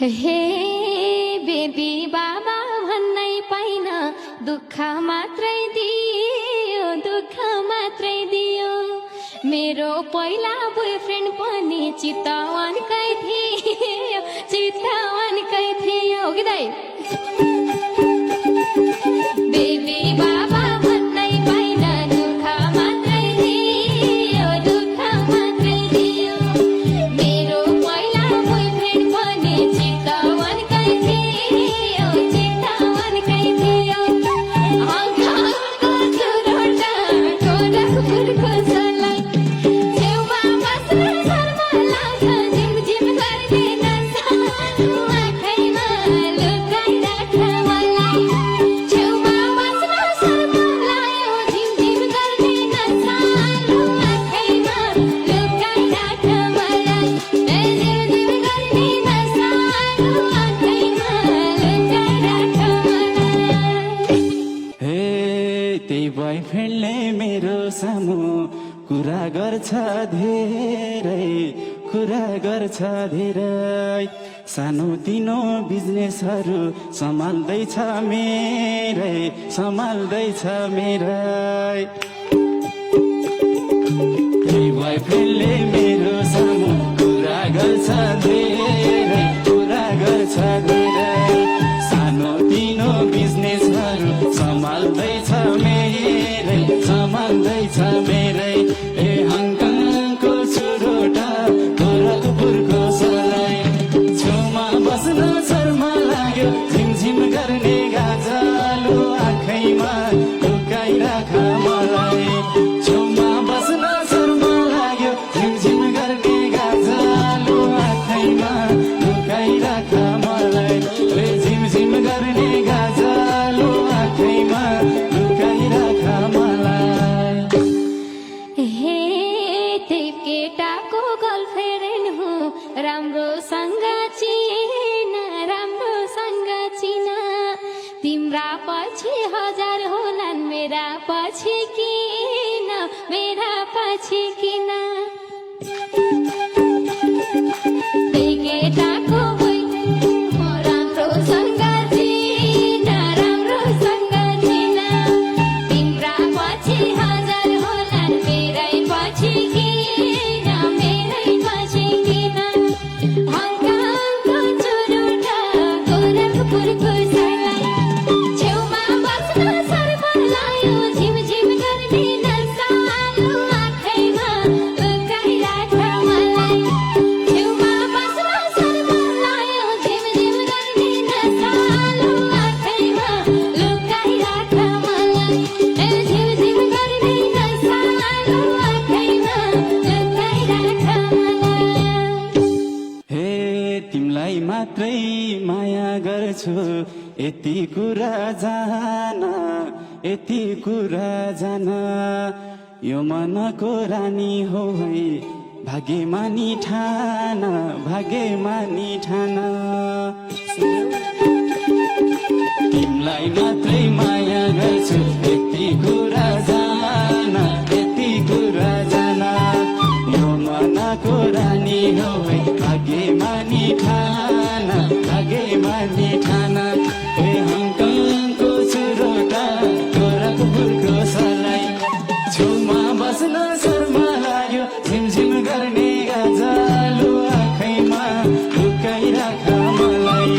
हे बेबी बाबा भन्नै पाइन, दुःख मात्रै दियो, दुःख मात्रै दियो। मेरो पहिला बोयफ्रेन्ड पनि चितवनकै थियो, चितवनकै थियो कि दाइ। बेबी बाबा भन्नै पाइन, दुःख मात्रै दियो, दुःख मात्रै दियो। मेरो पहिला बोयफ्रेन्ड पनि चितवनकै थियो, चितवनकै थियो। हङकङको चुरोटा, गोरखपुरको सलाई, छेउमा बस्न शर्मा लाग्छ, झिमझिम गर्ने नसा आँखैमा लुकाइराख मलाई। छेउमा बस्न शर्मा लाग्यो, झिमझिम गर्ने नसा आँखैमा लुकाइराख मलाई। झिमझिम गर्ने नसा आँखैमा लुकाइराख मलाई। हे त्यही बोयफ्रेन्डले मेरो सामु कुरा गर्छ धेरै, कुरा गर्छ धेरै। सानो तिनो बिजनेसहरू सम्हाल्दैछ मेरै, सम्हाल्दैछ मेरै। त्यही बोयफ्रेन्डले मेरो सामु कुरा गर्छ धेरै, कुरा गर्छ धेरै। सानो तिनो बिजनेसहरू सम्हाल्दैछ मेरै, सम्हाल्दैछ मेरै। ए हङकङको चुरोटा, गोरखपुरको सलाई, छेउमा बस्न शर्मा लाग्यो, झिमझिम गर्ने गाजलो आँखैमा लुकाइराख मलाई। छेउमा बस्न शर्मा लाग्यो, झिमझिम गर्ने गाजलो आँखैमा लुकाइराख मलाई। ए झिमझिम गर्ने गाजलो आँखैमा लुकाइराख मलाई। हे त्यही केटाको गर्लफ्रेन्ड हुँ, राम्रोसँग चिन, राम्रोसँग चिन। तिम्रा पछि हजार होलान्, मेरा पछि किन, मेरा पछि किन। त्यही केटाको boyfriend हुँ, राम्रोसँग चिन, राम्रोसँग चिन। तिम्रा पछि हजार होलान्, मेरै पछि किन, मेरै पछि किन। हङकङको चुरोटा, गोरखपुरको सलाई, छेउमा बस्न शर्मा लाग्यो, झिमझिम गर्ने नसा आँखैमा लुकाइराख मलाई। छेउमा बस्न शर्मा लाग्यो, झिमझिम गर्ने नसा आँखैमा लुकाइराख मलाई। ए झिमझिम गर्ने नसा आँखैमा लुकाइराख मलाई। हे तिमलाई मात्रै माया गर्छु, यति कुरा जान, यति कुरा जान। यो मनको रानी हो है, भाग्यमानी ठान, भाग्यमानी ठान। तिमलाई मात्रै माया गर्छु, यति कुरा जान, यति कुरा जान। यो मनको रानी हो है, भाग्यमानी ठान, भाग्यमानी ठान। ए हङकङको चुरोटा, गोरखपुरको सलाई, छेउमा बस्न शर्मा लाग्यो, झिमझिम गर्ने गाजलो आँखैमा लुकाइराख मलाई।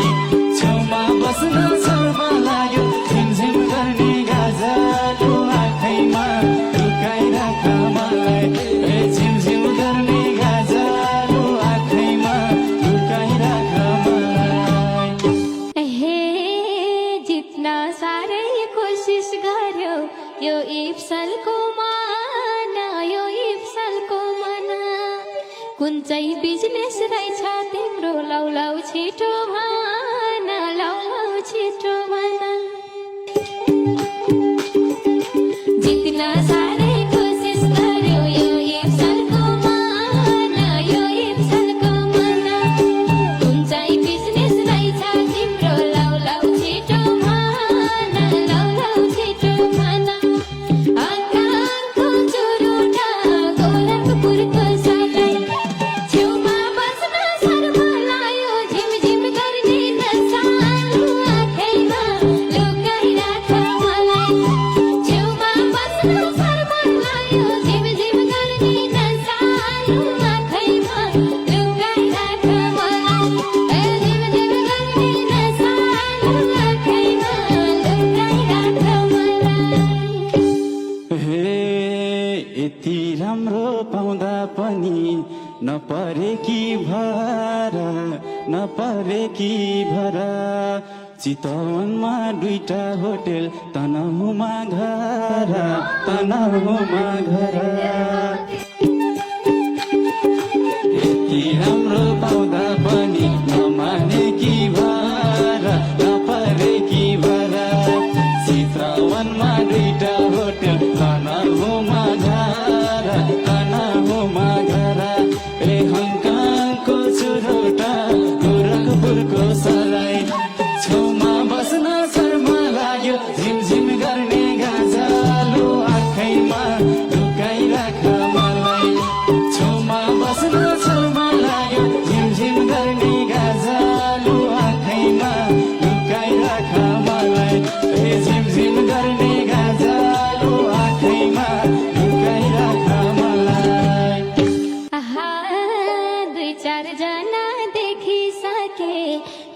छेउमा बस्न शर्मा लाग्यो, झिमझिम गर्ने गाजलो आँखैमा लुकाइराख मलाई। ए झिमझिम गर्ने गाजलो आँखैमा लुकाइराख मलाई। हे जित्न साह्रै कोसिस गर्यो, यो इप्सलको मन, यो इप्सलको मन। कुन चाहिँ बिजनेस रहेछ तिम्रो, लौ लौ छिटो भन, लौ लौ छिटो भन। जित्न साह्रै कोसिस गर्यो, यो इप्सलको मन, यो इप्सलको मन। कुन चाहिँ बिजनेस रहेछ तिम्रो, लौ लौ छिटो भन, लौ लौ छिटो भन। हङकङको चुरोटा, गोरखपुरको सलाई, छेउमा बस्न शर्मा लाग्यो, झिमझिम नपरेकी भर चितवनमा 2टा होटेल तनहुमा घर तनहुमा घर यति राम्रो पाउँदा पनि नमानेकी भर नपरेकी भर चितवनमा 2टा होटेल तनहुमा घर तनहुमा घर ए हङकङको चुरोटा गोरखपुरको सराई छेउमा बस्न शर्म लाग्यो झिमझिम गर्ने गाजालो आँखैमा लुकाइराख मलाई छेउमा बस्न शर्म लाग्यो झिमझिम गर्ने गाजालो आँखैमा लुकाइराख मलाई ए झिमझिम गर्ने गाजालो आँखैमा लुकाइराख मलाई आहा 2-4 जना देखिसके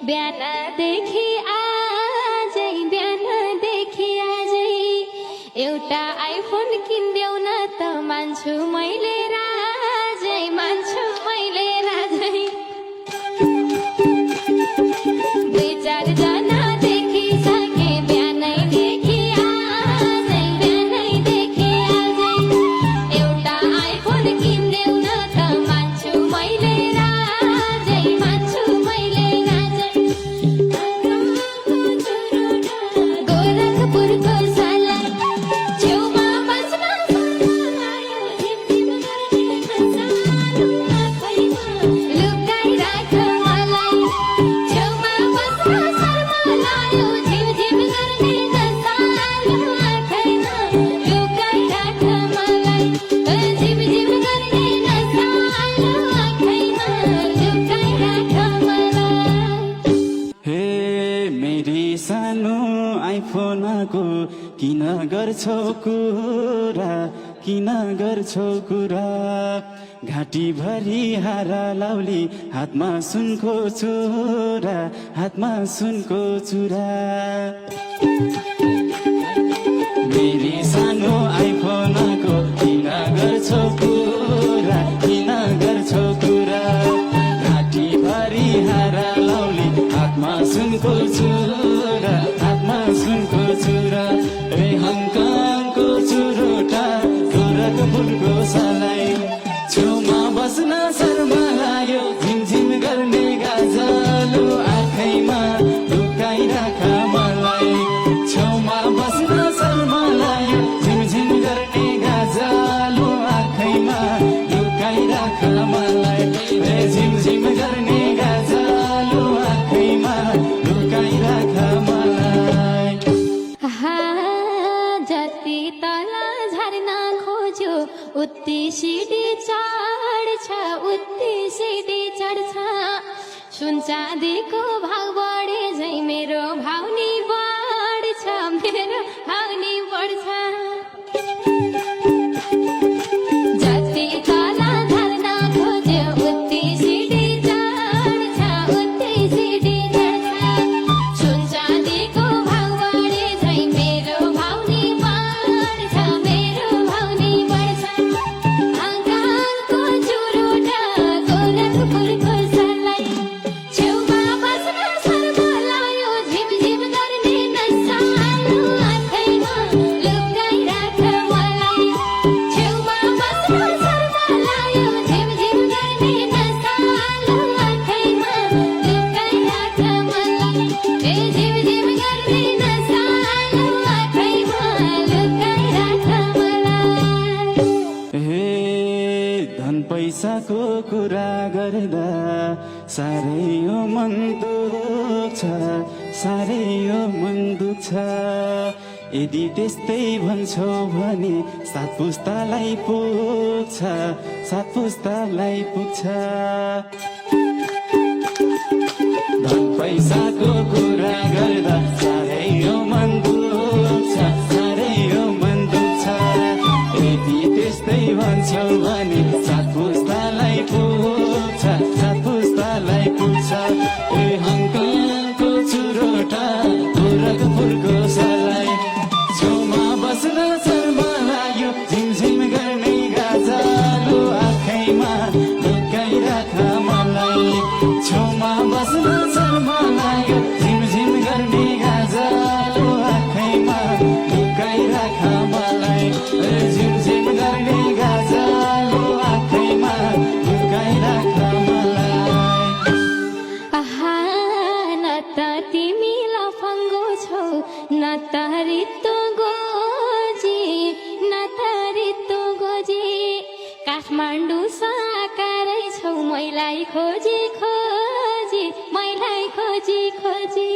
बिहानदेखि एउटा आइफोन किनिदेऊ न त मान्छु मैले राजै मान्छु मैले राजै 2-4 जना देखिसके बिहानैदेखि एउटा आइफोन किनिदेऊ न त मान्छु मैले राजै मान्छु मैले राजै गोरखपुरको सलाई छेउमा बस्न लायो झिमझिम गर्ने गाजालो आँखैमा लुकाइराख मलाई छेउमा बस्न शर्म लायो झिमझिम गर्ने गाजालो आँखैमा लुकाइराख मलाई झिमझिम गर्ने गाजालो आँखैमा लुकाइराख मलाई हे मेरी सानो आइफोनको किन गर्छौ कुरा किन गर्छौ कुरा घाँटीभरि हारा लाउली हातमा सुनको चुरा हातमा सुनको चुरा मेरी सानो आइफोनको किन गर्छौ कुरा किन गर्छौ कुरा घाँटीभरि हारा लाउली हातमा सुनको चुरा हातमा सुनको चुरा ए हङकङको चुरोटा गोरखपुरको सलाई छेउमा बस्न शर्म लाग्यो झिमझिम गर्ने गाजालो आँखैमा लुकाइराख मलाई छेउमा बस्न शर्म लाग्यो झिमझिम गर्ने गाजालो आँखैमा लुकाइराख मलाई ए झिमझिम गर्ने गाजालो आँखैमा लुकाइराख मलाई आहा जति तल झर्न खोज्यो उति सिडी चढ्छ सुन चाँदीको भाव बढे झै मेरो भाव नि बढ्छ मेरो भाव नि बढ्छ जति तल झर्न खोज्यो उति सिडी चढ्छ सुन चाँदीको भाव बढे झै मेरो भाव नि बढ्छ मेरो भाव नि बढ्छ हङकङको चुरोटा गोरखपुरको सलाई छेउमा बस्न शर्म लायो झिमझिम गर्ने नसालो आँखैमा लुकाइराख मलाई छेउमा बस्न शर्म लायो झिमझिम गर्ने नसालो आँखैमा लुकाइराख मलाई ए झिमझिम गर्ने नसालो आँखैमा लुकाइराख मलाई हे धन पैसाको कुरा गर्दा साह्रै यो मन दुख्छ साह्रै यो मन दुख्छ यदि त्यस्तै भन्छौ भने सात पुस्तालाई पुग्छ धन पैसाको कुरा गर्दा साह्रै यो मन दुख्छ साह्रै यो मन दुख्छ यदि त्यस्तै भन्छौ भने सात पुस्तालाई पुग्छ ए हङकङको चुरोटा गोरखपुरको सलाई छेउमा बस्न शर्म लाग्यो झिमझिम गर्ने गाजालो आँखैमा लुकाइराख मलाई छेउमा बस्न शर्मा लाग्यो झिमझिम गर्ने गाजलो आँखैमा लुकाइराख मलाई झिमझिम गर्ने गाजलो आँखैमा लुकाइराख मलाई आहा न त तिमी लफङ्गो छौ न त रित्तो गोजी न त रित्तो गोजी काठमाडौँ साकारै छौ मैलाई खोजी खोजी मैलाई खोजी खोजी